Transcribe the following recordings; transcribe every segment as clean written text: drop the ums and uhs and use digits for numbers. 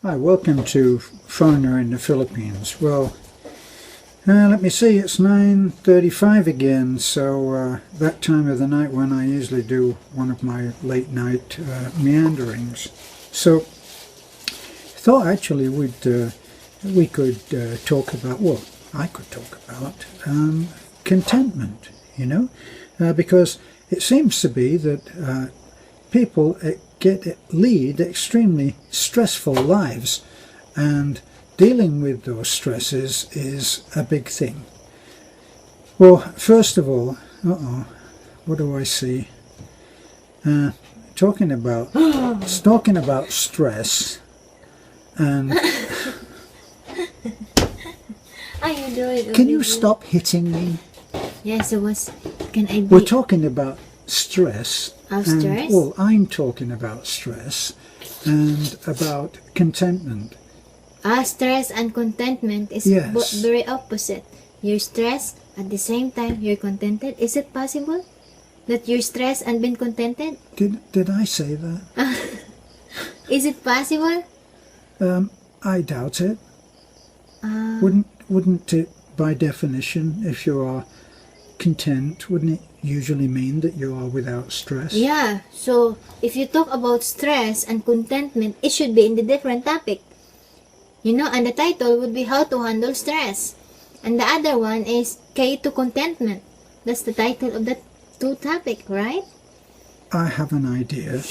Hi, welcome to Foreigner in the Philippines. Well, let me see, it's 9:35 again, so that time of the night when I usually do one of my late night meanderings. So, thought actually we could talk about, well, I could talk about contentment, because it seems to be that people lead extremely stressful lives, and dealing with those stresses is a big thing. Well, first of all, what do I see? Talking about stress, and Are you doing? Can you stop hitting me? Yes, it was. Can I be? We're talking about stress. Stress? Well, I'm talking about stress and about contentment. Stress and contentment is very opposite. You're stressed, at the same time you're contented. Is it possible that you're stressed and been contented? Did I say that? Is it possible? I doubt it. Wouldn't it, by definition, if you are content, wouldn't it usually mean that you are without stress? Yeah, so if you talk about stress and contentment, it should be in the different topic. And the title would be How to Handle Stress. And the other one is Key to Contentment. That's the title of the two topic, right? I have an idea.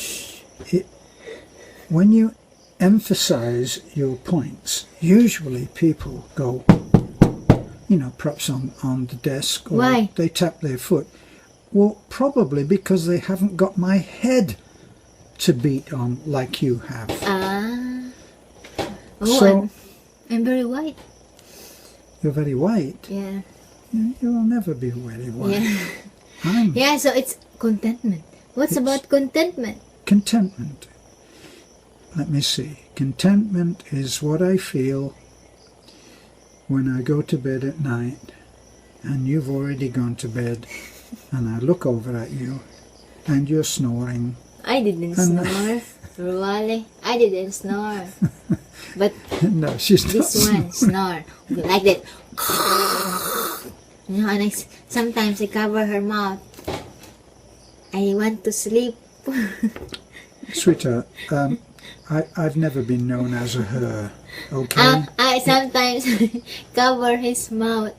When you emphasize your points, usually people go, perhaps on the desk, or Why? They tap their foot. Well, probably because they haven't got my head to beat on like you have. So, I'm very white. You're very white. Yeah. You'll never be very white. Yeah. Yeah, so it's contentment. It's about contentment? Contentment. Let me see. Contentment is what I feel when I go to bed at night and you've already gone to bed and I look over at you and you're snoring. I didn't snore. Really? I didn't snore. But no, she's not. This one snore. Like that. And sometimes I cover her mouth. I want to sleep. Sweetheart, I've never been known as a her, okay? I sometimes cover his mouth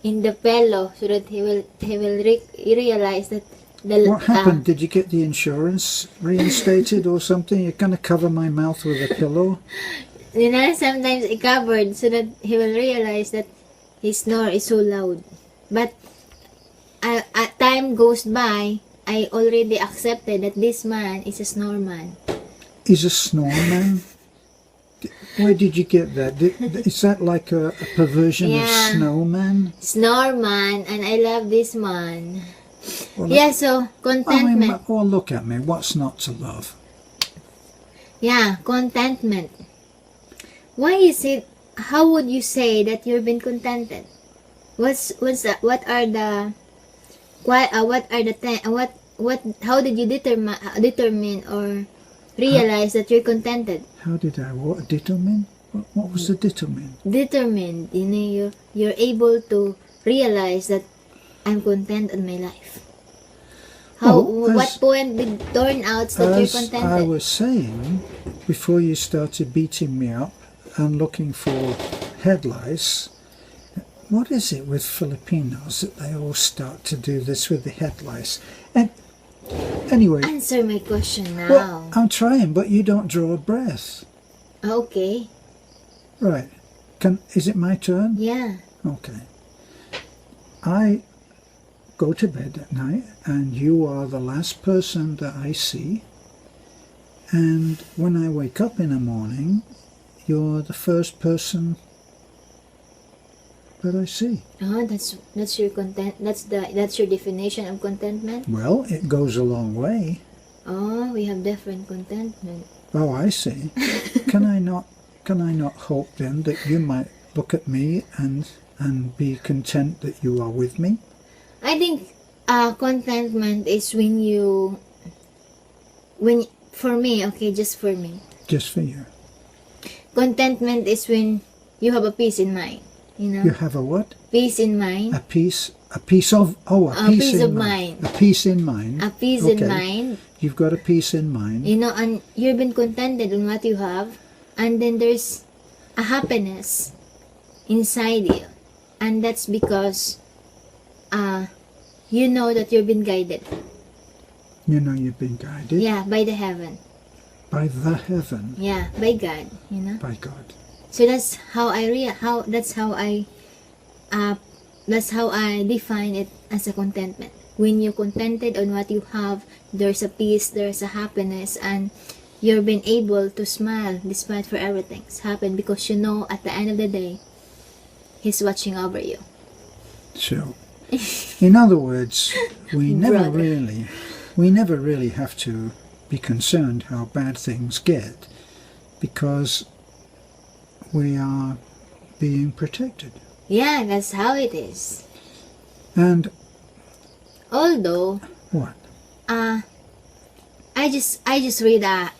in the pillow so that he will realize that what happened? Did you get the insurance reinstated or something? You're going to cover my mouth with a pillow? Sometimes I covered so that he will realize that his snore is so loud. But as time goes by, I already accepted that this man is a snoreman. He's a snoreman? Where did you get that? Is that like a perversion of snowman? Snoreman, and I love this man. Well, so contentment. Well, look at me. What's not to love? Yeah, contentment. Why is it? How would you say that you've been contented? How did you determine or realize that you're contented? How did I what? Determine? What was the determine? Determined. You're able to realize that I'm content in my life. What point did turn out that you're contented? As I was saying, before you started beating me up and looking for head lice, what is it with Filipinos that they all start to do this with the head lice? And anyway, answer my question now. Well, I'm trying, but you don't draw a breath. Okay. Right. Is it my turn? Yeah. Okay. I go to bed at night and you are the last person that I see, and when I wake up in the morning you're the first person that I see. That's your content. That's your definition of contentment. Well, it goes a long way. We have different contentment. Oh, I see. Can I not hope then that you might look at me and be content that you are with me? I think contentment is for me, okay, just for me. Just for you. Contentment is when you have a peace in mind. You know, You have a what? peace in mind. A peace of peace Of in mind. A peace in mind. A peace in Okay. mind. You've got a peace in mind. You know, and you've been contented on what you have, and then there's a happiness inside you, and that's because you know that you've been guided, You know you've been guided yeah, by the heaven, by the heaven, yeah, by God, you know. by God. So that's how I define it as a contentment. When you're contented on what you have, there's a peace, there's a happiness, and you've been able to smile despite for everything's happened, because you know at the end of the day, He's watching over you. So, in other words, we never Brother. really have to be concerned how bad things get, because we are being protected. Yeah, that's how it is. And Although, what? I just read a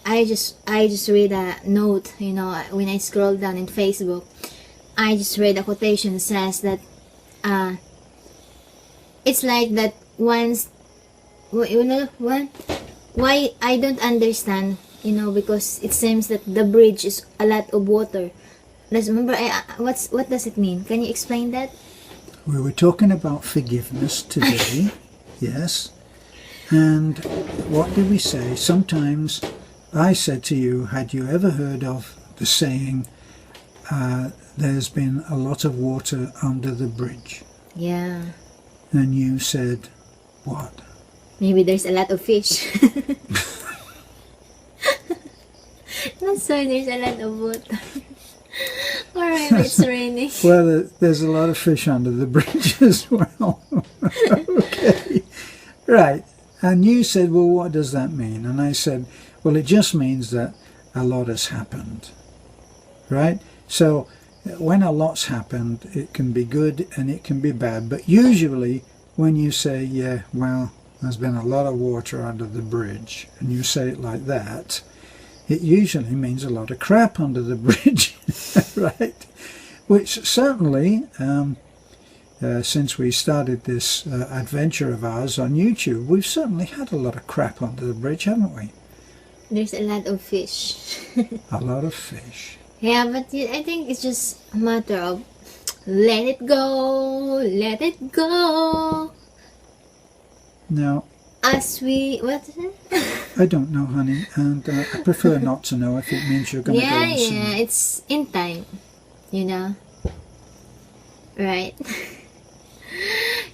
note, you know, when I scroll down in Facebook. I just read a quotation that says that it's like that once, you know, why I don't understand, you know, because it seems that the bridge is a lot of water. Remember, what does it mean? Can you explain that? We were talking about forgiveness today, yes. And what did we say? Sometimes I said to you, had you ever heard of the saying, there's been a lot of water under the bridge? Yeah. And you said, what? Maybe there's a lot of fish. That's why there's a lot of water. Alright, it's raining. Well, there's a lot of fish under the bridge as well. Okay. Right. And you said, well, what does that mean? And I said, well, it just means that a lot has happened. Right? So when a lot's happened, it can be good and it can be bad. But usually when you say, yeah, well, there's been a lot of water under the bridge, and you say it like that, it usually means a lot of crap under the bridge, right? Which certainly, since we started this adventure of ours on YouTube, we've certainly had a lot of crap under the bridge, haven't we? There's a lot of fish. A lot of fish. Yeah, but I think it's just a matter of let it go, let it go. Now, What is it? I don't know, honey, and I prefer not to know if it means you're going to go and sing. Yeah, it's in time, you know. Right?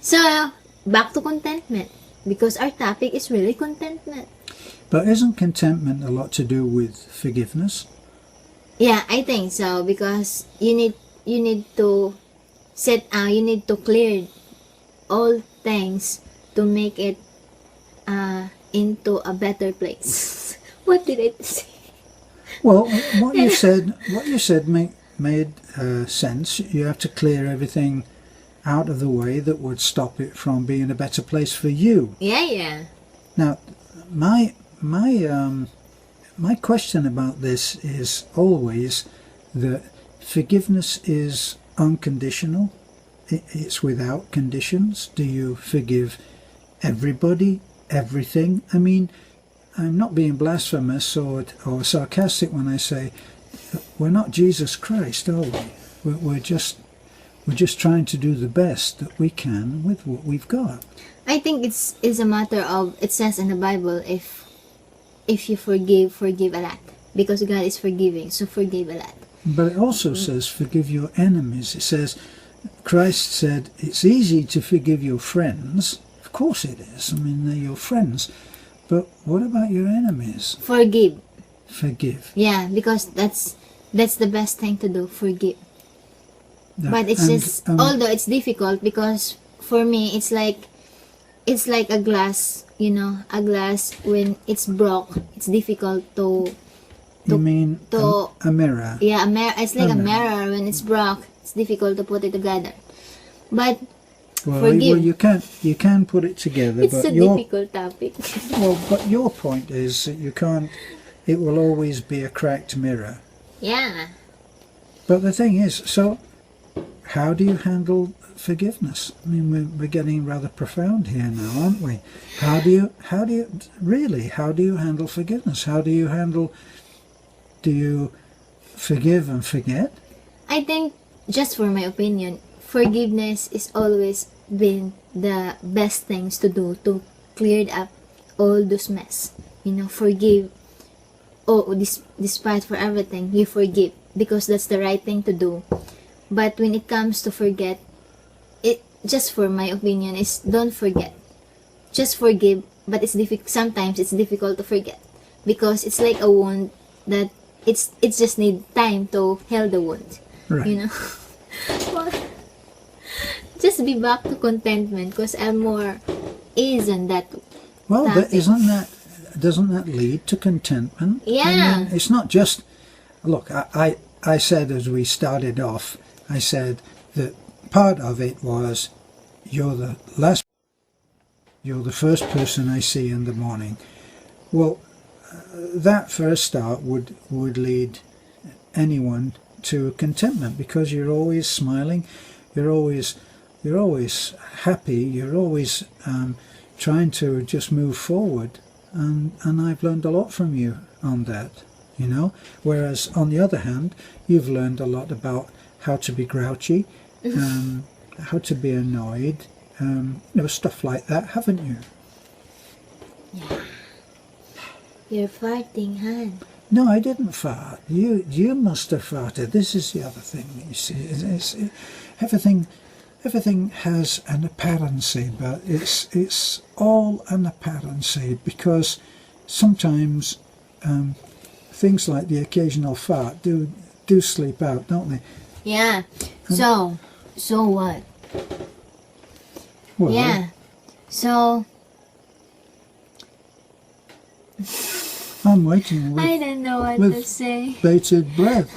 So, back to contentment, because our topic is really contentment. But isn't contentment a lot to do with forgiveness? Yeah, I think so, because you need to clear all things to make it into a better place. What did I say? Well, what you said made sense. You have to clear everything out of the way that would stop it from being a better place for you. Yeah. Now, my question about this is always that forgiveness is unconditional. It's without conditions. Do you forgive everybody, everything? I mean, I'm not being blasphemous or sarcastic when I say we're not Jesus Christ, are we? We're just trying to do the best that we can with what we've got. I think it's a matter of, it says in the Bible, if you forgive a lot, because God is forgiving, so forgive a lot. But it also says forgive your enemies. It says, Christ said it's easy to forgive your friends. Of course it is. I mean, they're your friends. But what about your enemies? Forgive. Yeah, because that's the best thing to do, forgive. But it's just, although it's difficult, because for me it's like a glass, you know, a glass when it's broke, it's difficult to you mean a mirror? Yeah, a mirror. It's like a mirror. When it's broke, it's difficult to put it together. But forgive. Well, you can put it together. It's but a difficult topic. Well, but your point is that you can't. It will always be a cracked mirror. Yeah. But the thing is, so how do you handle forgiveness? I mean, we're getting rather profound here now, aren't we? How do you handle forgiveness? Do you forgive and forget? I think, just for my opinion, forgiveness is always been the best things to do to clear up all those mess. Forgive. Oh, despite for everything, you forgive because that's the right thing to do. But when it comes to forget, it just for my opinion is don't forget. Just forgive, but sometimes it's difficult to forget because it's like a wound that it's just need time to heal the wound. Right. Well, just be back to contentment because I'm more ease on that. Well, doesn't that lead to contentment? Yeah. I mean, it's not just, look, I said as we started off, I said that part of it was you're the first person I see in the morning. Well, that first start would lead anyone to contentment because you're always smiling, you're always happy, you're always trying to just move forward, and I've learned a lot from you on that, whereas on the other hand you've learned a lot about how to be grouchy, how to be annoyed, stuff like that, haven't you? Yeah. You're farting, Han. No, I didn't fart. You must have farted. This is the other thing, you see. Everything has an apparency, but it's all an apparency because sometimes things like the occasional fart do sleep out, don't they? Yeah. So what? Well, Yeah. So I'm waiting I don't know what to say. bated breath.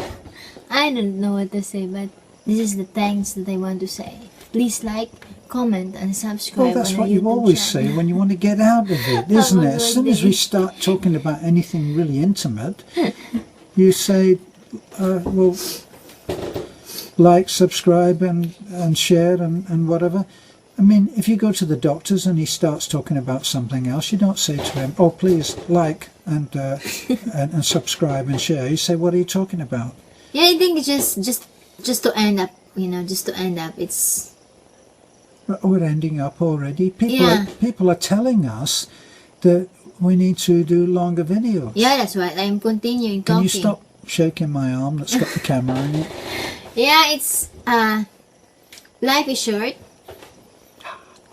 I don't know what to say, but this is the thanks that I want to say. Please like, comment, and subscribe. Well, that's on what our you YouTube always channel. say when you want to get out of it, isn't Oh, it? As soon as we start talking about anything really intimate, you say, well, like, subscribe, and share, and whatever. I mean, if you go to the doctor's and he starts talking about something else, you don't say to him, oh, please like and subscribe and share. You say, what are you talking about? Yeah, I think it's just to end up, just to end up. It's We're ending up already. Yeah. People are telling us that we need to do longer videos. yeah, that's why I'm continuing Can talking. you stop shaking my arm that's got the camera in it? Yeah, it's life is short.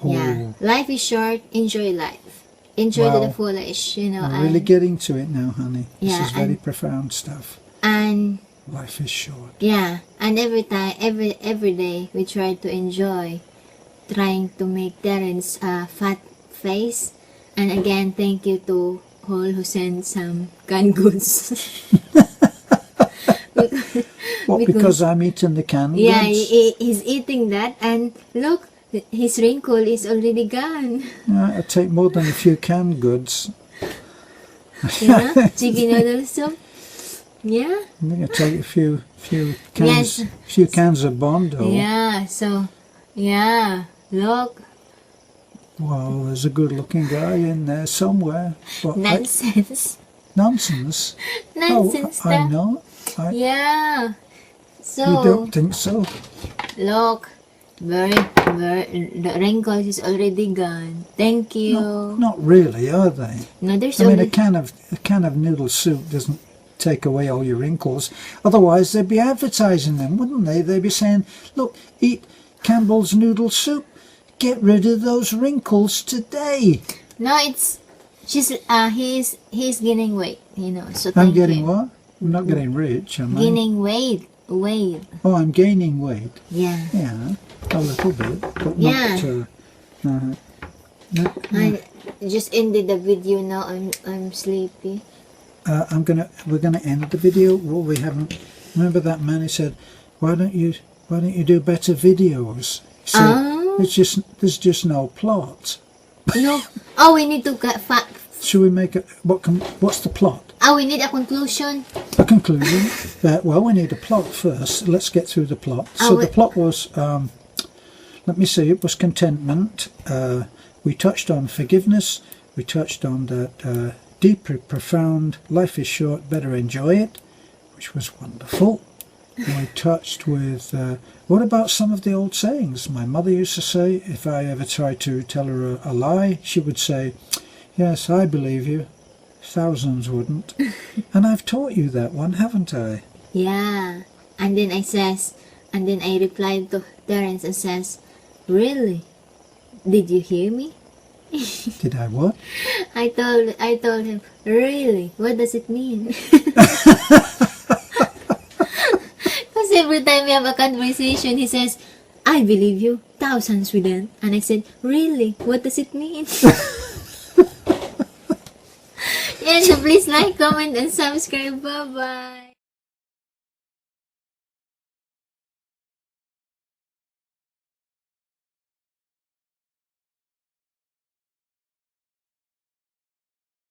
Oh, Yeah, life is short. Enjoy life. Enjoy to the Wow. fullest. we're really getting to it now, honey. This Yeah, is very and- profound stuff. and Life is short. yeah, and every day we try to enjoy, trying to make Darren's fat face. And again, thank you to Hall who sent some canned goods. What, because I'm eating the canned Yeah, goods? he's eating that, and look, his wrinkle is already gone. I take more than a few canned goods. Chicken noodle soup. Yeah. I'm going to take a few cans, few cans of Bondo. Yeah. So, yeah. Look. Well, there's a good-looking guy in there somewhere. But Nonsense. nonsense. Nonsense. Oh, I know. Yeah. So. You don't think so? Look. Very, the wrinkles is already gone. Thank you. Not really, are they? No, there's I mean, only. a can of noodle soup doesn't take away all your wrinkles. Otherwise, they'd be advertising them, wouldn't they? They'd be saying, "Look, eat Campbell's noodle soup. Get rid of those wrinkles today." No, it's. He's gaining weight. So I'm thank getting you. what? I'm not getting rich, am I? Gaining weight. Oh, I'm gaining weight. Yeah. Yeah, a little bit, but Yeah. not. I just ended the video now. I'm sleepy. We're gonna end the video. Well, we haven't. Remember that man who said, "Why don't you do better videos?" He said, there's just no plot. No. Oh, we need to should we make it? What's the plot? We need a conclusion. A conclusion. Well, we need a plot first. Let's get through the plot. So the plot was, let me see, it was contentment. We touched on forgiveness. We touched on that deep, profound, life is short, better enjoy it, which was wonderful. We touched with, what about some of the old sayings? My mother used to say, if I ever tried to tell her a lie, she would say, yes, I believe you. Thousands wouldn't. And I've taught you that one, haven't I? Yeah. And then I replied to Terence and says, really? Did you hear me? Did I what? I told him, really? What does it mean? Because every time we have a conversation, he says, I believe you. Thousands wouldn't. And I said, really? What does it mean? Yeah, so please like, comment, and subscribe. Bye-bye.